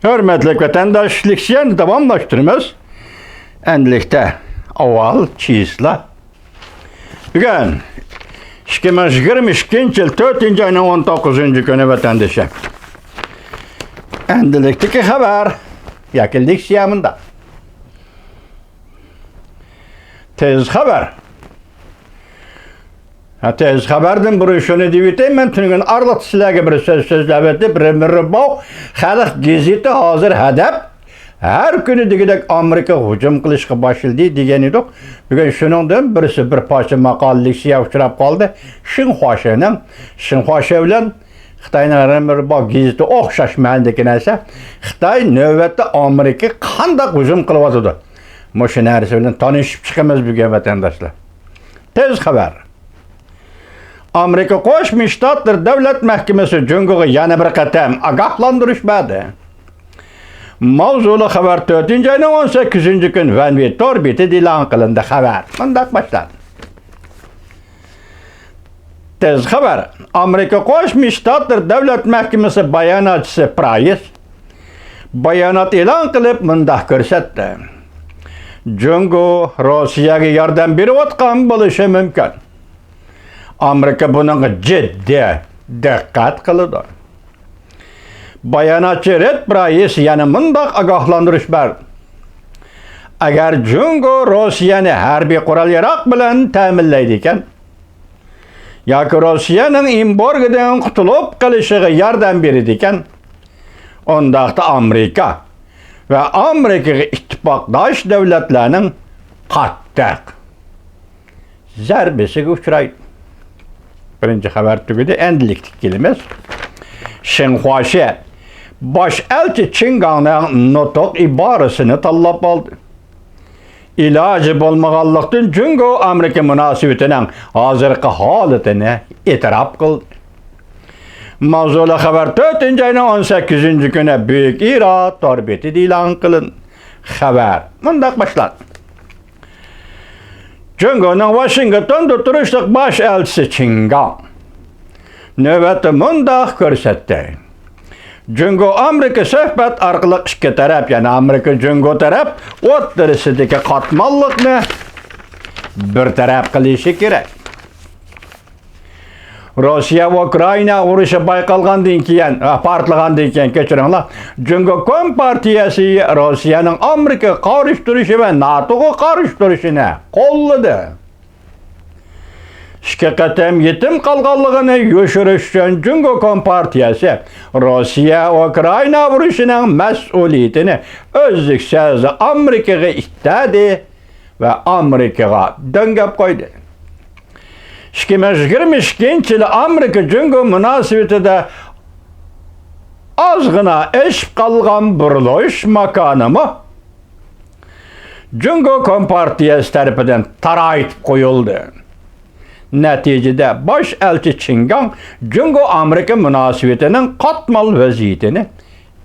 Hürmetlik vatandaşlık işlerini tamamlaştırmaz. Endilikte aval çizla. Bugün 2022 yıl 4. ayının 19. günü vatandaşı. Endilikteki haber yakildik siyamında. Tez haber. Tez haberden biri şunu diviteyim ben tünün arlat silahı bir sözlevetti bir bu halk gazeti hazır hedef her günü digidek Amerika hücum kılışka başladı diyeni dok. Bugün şunundan birisi bir parça makallik siyah uçurap kaldı. Şinhuaşe bilen Xitay'ın bir bu gazeti okşaş mendeki neyse Xitay növbette Amerika kandak hücum kılıvatıdı. Moşun herisi bilen tanışıp çıkamaz bugün vatandaşlar. Tez haber. Amerika Qo'shma Shtatlar Davlat Mahkamasi Jungo'ga yana bir qatam ogohlantirish berdi. Mavzuli xabar 4. ayning 18. kun Vanvetor betida e'lon qilindi. Xabar bundoq boshlanadi. Tez xabar. Amerika Qo'shma Shtatlar Davlat Mahkamasi bayonotchisi Price bayonot e'lon qilib bundoq ko'rsatdi. Jungo Rossiyaga yordam berayotgan bo'lishi mumkin. Amerika bunun ciddi dikkat kılıdı. Bayanatçı Red Price yani mındak agahlandırış var. Eğer Jungo Rossiyani harbiy qurol yarog' bilan ta'minlaydigan yoki Rossiyaning embargodan qutulib qolishiga yordam beradigan, undaqda Amerika ve Amerikaga ittifoqdosh davlatlarning qattiq zarbasiga uchraydi. Birinci haber tügüdü, endiliktik kelimez. Şinhuaşe, baş elçi Çingan'ın notok ibarasını tallap aldı. İlacı bolmağallıqtın Jungo Amerika münasibetinin hazırki haletini itiraf kıldı. Mavzuli haber 4. ayının 18. güne büyük İra torbeti ilan kılın. Haber, bundak başladı. Jungo'nun Washington'da turuşluq baş elçisi Çingan növbeti mundaq ko'rsatdi. Jungo Amerika söhbət arqılıq ikki taraf, yani Amerika Jungo taraf o'ttirisidagi qatmanliqni bir taraf qilishi kerak. Rossiya ve Ukrayna urushi bayqalgandan keyin, portlagandan keyin kechiringlar, Jungo Kompartiyasi Rossiyaning Amerika qarshi ve NATO'ga qarshi turishini qo'lladi. İki qatam yetim qolganligini yoshirish uchun Jungo Kompartiyasi Rossiya ve Ukrayna urushining mas'uliyatini o'zliksiz Amerikaga ittadi ve Amerikaga döngab qo'ydi. 2022 yılı Amerika Jungo münasibetinde azgına eşip kalgan buruluş makanımı Jungo Kompartiyası tarafından tarayıp koyuldu. Neticede baş elçi Çingan Jungo Amerika münasibetinin katmal vaziyetini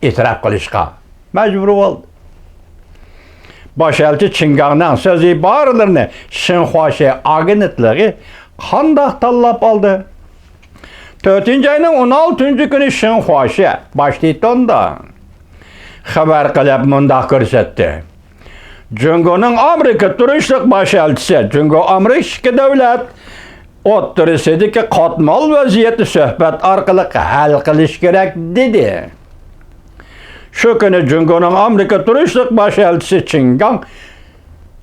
itiraf kılışka mecbur oldu. Baş elçi Çingan'ın söz ibaralarını Şinhuaşe agentliği qandaq tallap aldı. 4. ayının 16. günü Şinhuaşe Washington'da haber qilib mundaq ko'rsatdi. Jungo'nun Amerika turuşluq baş elçisi Jungo Amerika davlat o'ttirisidagi qatmal vaziyatni suhbat orqali hal qilish kerak dedi. Shu kuni Jungo'nun Amerika turuşluq baş elçisi Çingan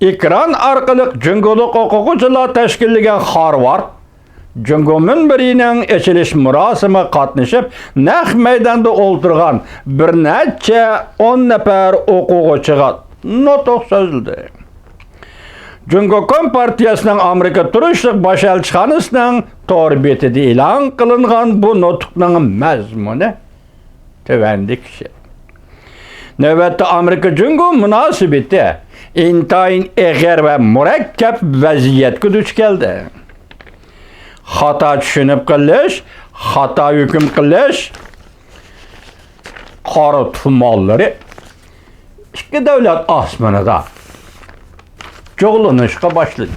ekran orqali Jungo'liq o'quvchilar tashkillagan Harvard Jungo minbarining ochilish murosimi qatnashib, naq maydonda o'ltirgan bir necha 10 nafar o'quvchiga nutq so'zildi. Jungo Kompartiyasining Amerika turuşluq baş elchixonasining tor betida e'lon qilingan bu nutqning mazmuni tuvandikcha. Navbatda Amerika Jungo munosabati intayin eg'ir ve murakkab vaziyatga duch keldi. Xato tushunib qilish, xato hukm qilish qora tumollari ikki davlat osmonida cho'g'lanishga boshladi.